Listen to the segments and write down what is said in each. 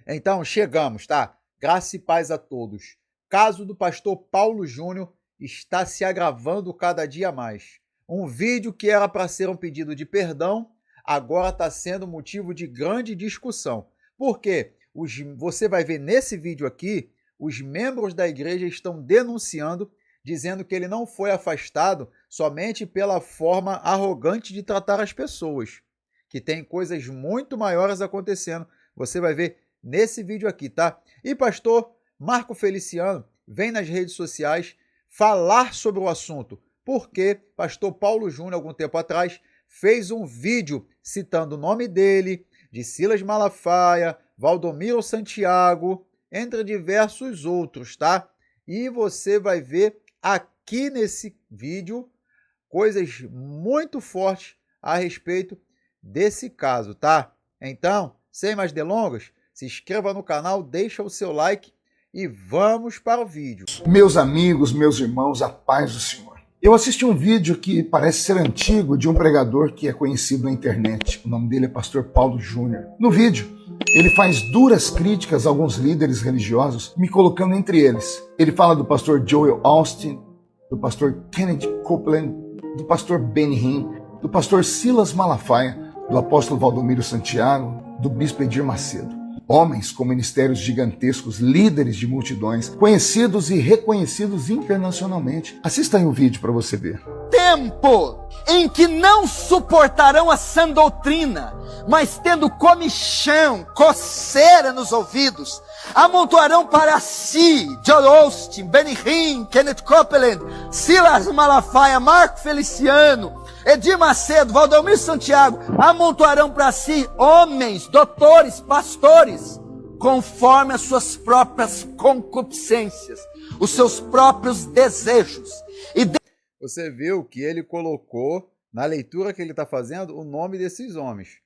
Então, chegamos, tá? Graça e paz a todos. Caso do pastor Paulo Júnior está se agravando cada dia mais. Um vídeo que era para ser um pedido de perdão, agora está sendo motivo de grande discussão. Por quê? Você vai ver nesse vídeo aqui, os membros da igreja estão denunciando, dizendo que ele não foi afastado somente pela forma arrogante de tratar as pessoas, que tem coisas muito maiores acontecendo. Você vai ver nesse vídeo aqui, tá? E pastor Marco Feliciano vem nas redes sociais falar sobre o assunto, porque pastor Paulo Júnior, algum tempo atrás, fez um vídeo citando o nome dele, de Silas Malafaia, Valdomiro Santiago, entre diversos outros, tá? E você vai ver aqui nesse vídeo coisas muito fortes a respeito desse caso, tá? Então, sem mais delongas, se inscreva no canal, deixa o seu like e vamos para o vídeo. Meus amigos, meus irmãos, a paz do Senhor. Eu assisti um vídeo que parece ser antigo de um pregador que é conhecido na internet. O nome dele é pastor Paulo Júnior. No vídeo, ele faz duras críticas a alguns líderes religiosos, me colocando entre eles. Ele fala do pastor Joel Austin, do pastor Kenneth Copeland, do pastor Benny Hinn, do pastor Silas Malafaia, do apóstolo Valdomiro Santiago, do bispo Edir Macedo. Homens com ministérios gigantescos, líderes de multidões, conhecidos e reconhecidos internacionalmente. Assista aí o vídeo para você ver. Tempo em que não suportarão a sã doutrina, mas tendo comichão, coceira nos ouvidos, amontoarão para si Joel Austin, Benny Hinn, Kenneth Copeland, Silas Malafaia, Marco Feliciano, Edir Macedo, Valdomiro Santiago, amontoarão para si homens, doutores, pastores, conforme as suas próprias concupiscências, os seus próprios desejos. Você viu que ele colocou, na leitura que ele está fazendo, o nome desses homens,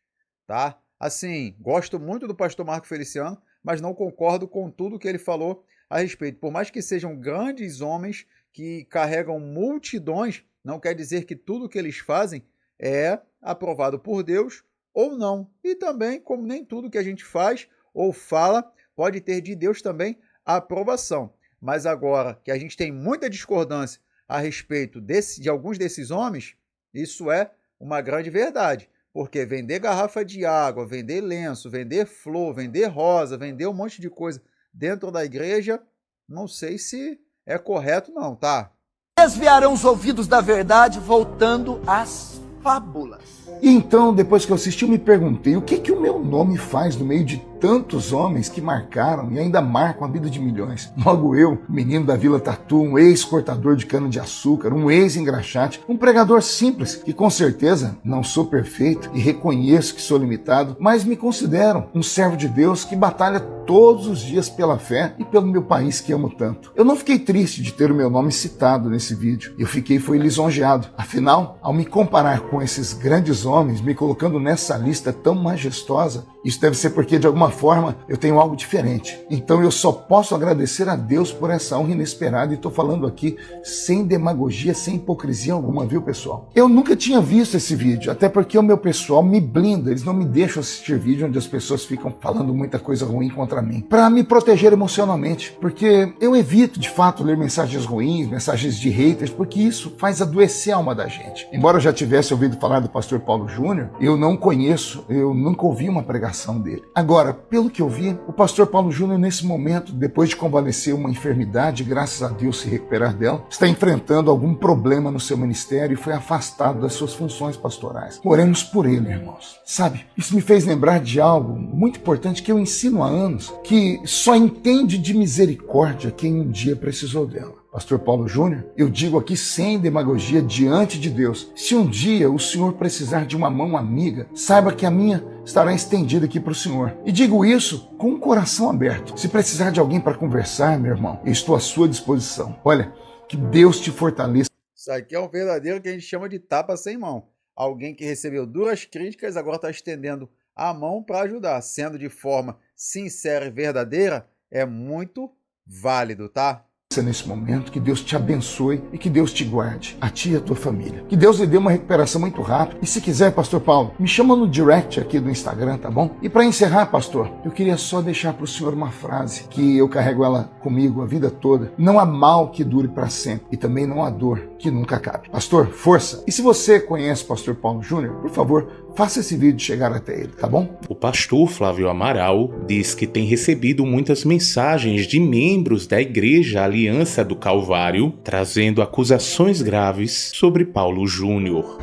tá? Assim, gosto muito do pastor Marco Feliciano, mas não concordo com tudo que ele falou a respeito. Por mais que sejam grandes homens que carregam multidões, não quer dizer que tudo que eles fazem é aprovado por Deus ou não. E também, como nem tudo que a gente faz ou fala pode ter de Deus também a aprovação. Mas agora que a gente tem muita discordância a respeito de alguns desses homens, isso é uma grande verdade. Porque vender garrafa de água, vender lenço, vender flor, vender rosa, vender um monte de coisa dentro da igreja, não sei se é correto não, tá? Desviarão os ouvidos da verdade, voltando às fábulas. E então, depois que eu assisti, eu me perguntei o que o meu nome faz no meio de tantos homens que marcaram e ainda marcam a vida de milhões. Logo eu, menino da Vila Tatu, um ex-cortador de cana-de-açúcar, um ex-engraxate, um pregador simples, que com certeza não sou perfeito e reconheço que sou limitado, mas me considero um servo de Deus que batalha todos os dias pela fé e pelo meu país que amo tanto. Eu não fiquei triste de ter o meu nome citado nesse vídeo. Eu foi lisonjeado. Afinal, ao me comparar com esses grandes homens, me colocando nessa lista tão majestosa, isso deve ser porque, de alguma forma, eu tenho algo diferente. Então eu só posso agradecer a Deus por essa honra inesperada e estou falando aqui sem demagogia, sem hipocrisia alguma, viu, pessoal? Eu nunca tinha visto esse vídeo, até porque o meu pessoal me blinda, eles não me deixam assistir vídeo onde as pessoas ficam falando muita coisa ruim contra mim, para me proteger emocionalmente, porque eu evito, de fato, ler mensagens ruins, mensagens de haters, porque isso faz adoecer a alma da gente. Embora eu já tivesse ouvido falar do pastor Paulo Júnior, eu não conheço, eu nunca ouvi uma pregação dele. Agora, pelo que eu vi, o pastor Paulo Júnior, nesse momento, depois de convalescer uma enfermidade, graças a Deus se recuperar dela, está enfrentando algum problema no seu ministério e foi afastado das suas funções pastorais. Oremos por ele, irmãos. Sabe, isso me fez lembrar de algo muito importante que eu ensino há anos, que só entende de misericórdia quem um dia precisou dela. Pastor Paulo Júnior, eu digo aqui sem demagogia diante de Deus, se um dia o senhor precisar de uma mão amiga, saiba que a minha estará estendida aqui para o senhor. E digo isso com o coração aberto. Se precisar de alguém para conversar, meu irmão, eu estou à sua disposição. Olha, que Deus te fortaleça. Isso aqui é um verdadeiro que a gente chama de tapa sem mão. Alguém que recebeu duras críticas agora está estendendo a mão para ajudar, sendo de forma sincera e verdadeira, é muito válido, tá? nesse momento, que Deus te abençoe e que Deus te guarde, a ti e a tua família. Que Deus lhe dê uma recuperação muito rápida. E se quiser, pastor Paulo, me chama no direct aqui do Instagram, tá bom? E para encerrar, pastor, eu queria só deixar para o senhor uma frase que eu carrego ela comigo a vida toda. Não há mal que dure para sempre e também não há dor que nunca acabe. Pastor, força! E se você conhece o pastor Paulo Júnior, por favor, faça esse vídeo chegar até ele, tá bom? O pastor Flávio Amaral diz que tem recebido muitas mensagens de membros da Igreja Aliança do Calvário, trazendo acusações graves sobre Paulo Júnior.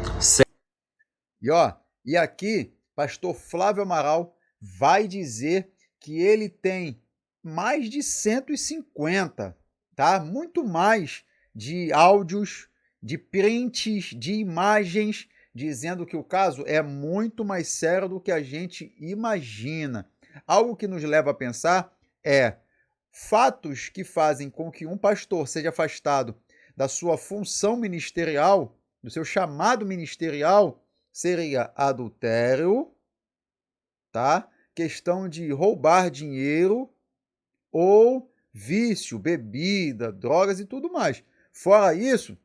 E aqui, pastor Flávio Amaral vai dizer que ele tem mais de 150, tá? Muito mais de áudios, de prints, de imagens, dizendo que o caso é muito mais sério do que a gente imagina. Algo que nos leva a pensar é fatos que fazem com que um pastor seja afastado da sua função ministerial, do seu chamado ministerial, seria adultério, tá? Questão de roubar dinheiro ou vício, bebida, drogas e tudo mais. Fora isso,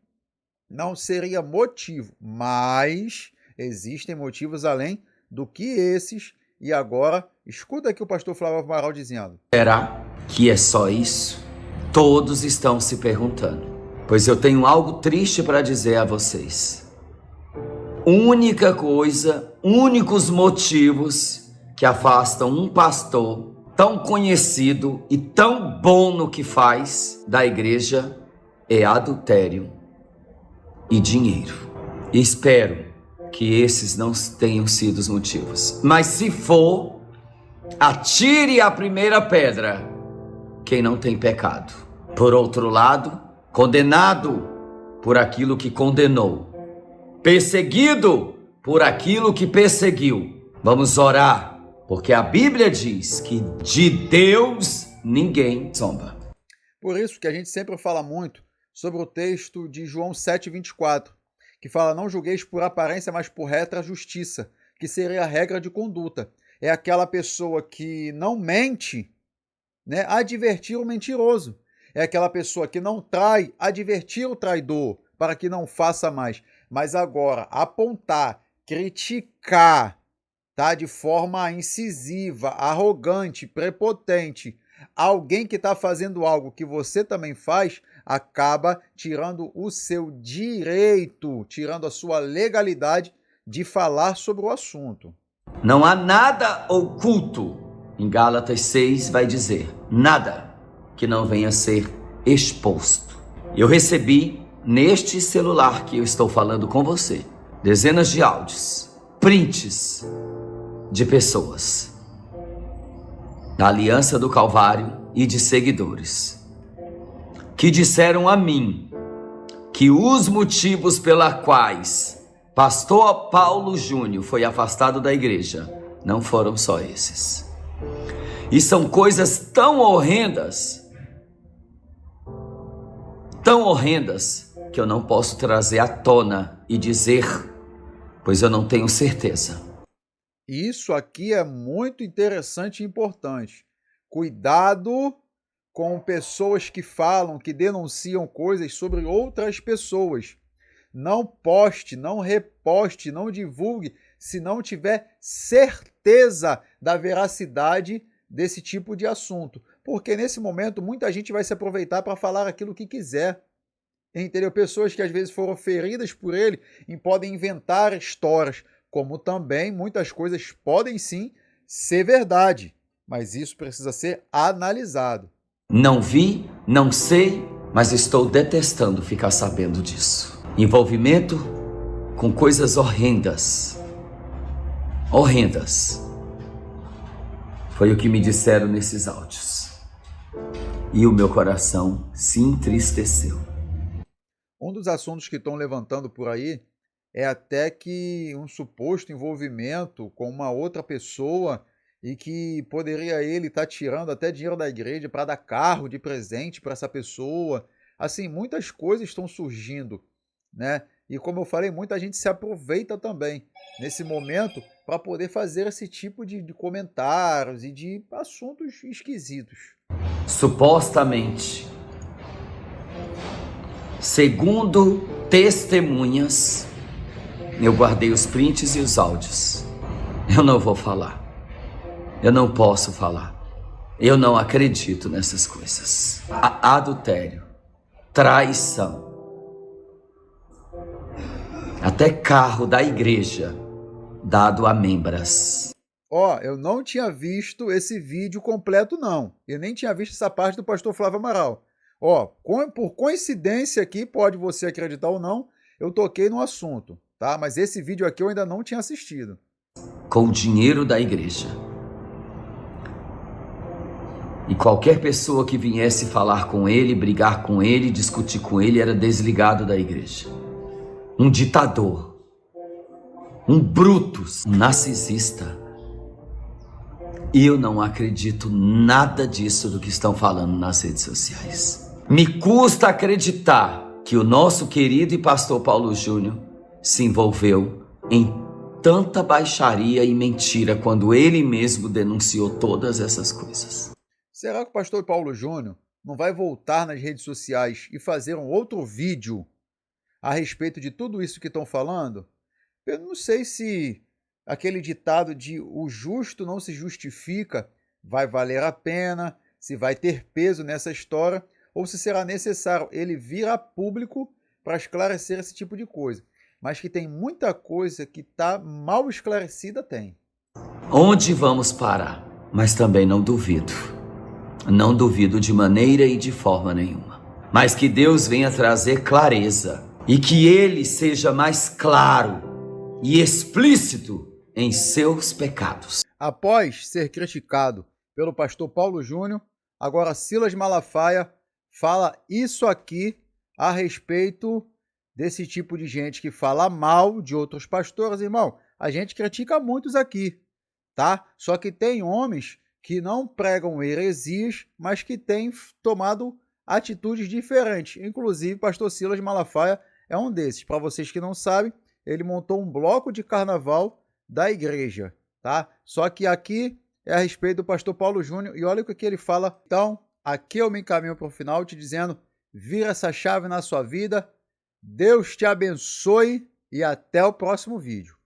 não seria motivo, mas existem motivos além do que esses. E agora, escuta aqui o pastor Flávio Amaral dizendo. Será que é só isso? Todos estão se perguntando, pois eu tenho algo triste para dizer a vocês. Única coisa, únicos motivos que afastam um pastor tão conhecido e tão bom no que faz da igreja é adultério e dinheiro. Espero que esses não tenham sido os motivos. Mas se for, atire a primeira pedra quem não tem pecado. Por outro lado, condenado por aquilo que condenou, perseguido por aquilo que perseguiu. Vamos orar, porque a Bíblia diz que de Deus ninguém zomba. Por isso que a gente sempre fala muito sobre o texto de João 7,24, que fala: não julgueis por aparência, mas por reta justiça, que seria a regra de conduta. É aquela pessoa que não mente, né, advertir o mentiroso. É aquela pessoa que não trai, advertir o traidor, para que não faça mais. Mas agora, apontar, criticar, tá, de forma incisiva, arrogante, prepotente, alguém que está fazendo algo que você também faz, acaba tirando o seu direito, tirando a sua legalidade de falar sobre o assunto. Não há nada oculto. Em Gálatas 6 vai dizer, nada que não venha a ser exposto. Eu recebi neste celular que eu estou falando com você, dezenas de áudios, prints de pessoas da Aliança do Calvário e de seguidores que disseram a mim que os motivos pela quais pastor Paulo Júnior foi afastado da igreja não foram só esses. E são coisas tão horrendas, que eu não posso trazer à tona e dizer, pois eu não tenho certeza. Isso aqui é muito interessante e importante. Cuidado com pessoas que falam, que denunciam coisas sobre outras pessoas. Não poste, não reposte, não divulgue se não tiver certeza da veracidade desse tipo de assunto. Porque nesse momento muita gente vai se aproveitar para falar aquilo que quiser. Entendeu? Pessoas que às vezes foram feridas por ele e podem inventar histórias, como também muitas coisas podem sim ser verdade, mas isso precisa ser analisado. Não vi, não sei, mas estou detestando ficar sabendo disso. Envolvimento com coisas horrendas. Horrendas. Foi o que me disseram nesses áudios. E o meu coração se entristeceu. Um dos assuntos que estão levantando por aí é até que um suposto envolvimento com uma outra pessoa e que poderia ele estar tirando até dinheiro da igreja para dar carro de presente para essa pessoa. Assim, muitas coisas estão surgindo, né? E como eu falei, muita gente se aproveita também nesse momento para poder fazer esse tipo de comentários e de assuntos esquisitos. Supostamente, Segundo testemunhas, eu guardei os prints e os áudios. Eu não vou falar. Eu não posso falar. Eu não acredito nessas coisas. Adultério, traição, até carro da igreja dado a membras. Ó, eu não tinha visto esse vídeo completo, não. Eu nem tinha visto essa parte do pastor Flávio Amaral. Ó, por coincidência aqui, pode você acreditar ou não, eu toquei no assunto, tá? Mas esse vídeo aqui eu ainda não tinha assistido. Com o dinheiro da igreja. E qualquer pessoa que viesse falar com ele, brigar com ele, discutir com ele, era desligado da igreja. Um ditador. Um Brutus. Um narcisista. E eu não acredito nada disso do que estão falando nas redes sociais. Me custa acreditar que o nosso querido e pastor Paulo Júnior se envolveu em tanta baixaria e mentira quando ele mesmo denunciou todas essas coisas. Será que o pastor Paulo Júnior não vai voltar nas redes sociais e fazer um outro vídeo a respeito de tudo isso que estão falando? Eu não sei se aquele ditado de o justo não se justifica vai valer a pena, se vai ter peso nessa história, ou se será necessário ele vir a público para esclarecer esse tipo de coisa. Mas que tem muita coisa que está mal esclarecida, tem. Onde vamos parar? Mas também não duvido. Não duvido de maneira e de forma nenhuma. Mas que Deus venha trazer clareza e que Ele seja mais claro e explícito em seus pecados. Após ser criticado pelo pastor Paulo Júnior, agora Silas Malafaia fala isso aqui a respeito desse tipo de gente que fala mal de outros pastores. Irmão, a gente critica muitos aqui, tá? Só que tem homens que não pregam heresias, mas que têm tomado atitudes diferentes. Inclusive, pastor Silas Malafaia é um desses. Para vocês que não sabem, ele montou um bloco de carnaval da igreja, tá? Só que aqui é a respeito do pastor Paulo Júnior e olha o que ele fala. Então, aqui eu me encaminho para o final te dizendo, vira essa chave na sua vida, Deus te abençoe e até o próximo vídeo.